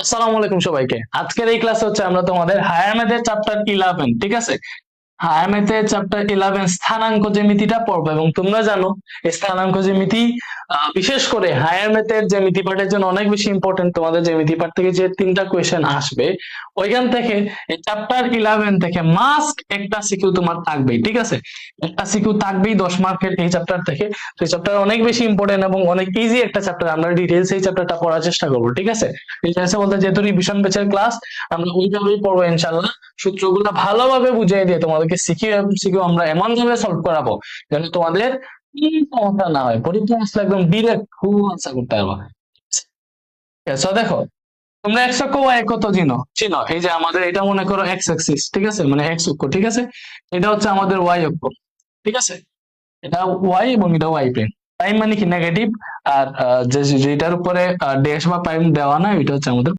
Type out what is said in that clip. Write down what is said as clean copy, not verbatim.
আসসালামু আলাইকুম সবাইকে। আজকের এই ক্লাসে হচ্ছে আমরা তোমাদের হায়ার ম্যাথের চ্যাপ্টার 11, ঠিক আছে? হায়ার ম্যাথের চ্যাপ্টার 11 স্থানাঙ্ক জ্যামিতিটা পড়বো, এবং তোমরা জানো এই স্থানাঙ্ক জ্যামিতি বিশেষ করে হায়ার ম্যাথের জ্যামিতি পার্টের জন্য অনেক বেশি ইম্পর্টেন্ট। তোমাদের জ্যামিতি পার্ট থেকে যে তিনটা কোয়েশ্চেন আসবে ওইখান থেকে, এই চ্যাপ্টার 11 থেকে মাস্ট একটা সিকিউ তোমার থাকবেই, ঠিক আছে? একটা সিকিউ থাকবেই 10 মার্কের এই চ্যাপ্টার থেকে। তো এই চ্যাপ্টার অনেক বেশি ইম্পর্টেন্ট এবং অনেক ইজি একটা চ্যাপ্টার। আমরা ডিটেইলস এই চ্যাপ্টারটা পড়ার চেষ্টা করবো, ঠিক আছে? ডিটেইলসে বলতে যেহেতু রিভিশন ব্যাচের ক্লাস, আমরা ওইভাবেই পড়বো ইনশাল্লাহ। সূত্রগুলো ভালোভাবে বুঝিয়ে দিয়ে তোমাদেরকে সিকিউ সিকিউ আমরা এমন ভাবে সলভ করাবো যেন তোমাদের সমস্যা না হয়, পরীক্ষা আসলে একদম ডিরেক্ট ফুল আনসার করতে পারবো। সো দেখো, তোমরা এক্স অক্ষ ওয়াই অক্ষ তো চিনো চিনো এই যে আমাদের এটা মনে করো এক্স অ্যাক্সিস, ঠিক আছে, মানে এক্স অক্ষ, ঠিক আছে? এটা হচ্ছে আমাদের ওয়াই অক্ষ, ঠিক আছে? এটা ওয়াই এবং এটা ওয়াই প্রাইম। প্রাইম মানে কি নেগেটিভ, আর যেটার উপরে ড্যাশ বা প্রাইম দেওয়া না এটা হচ্ছে আমাদের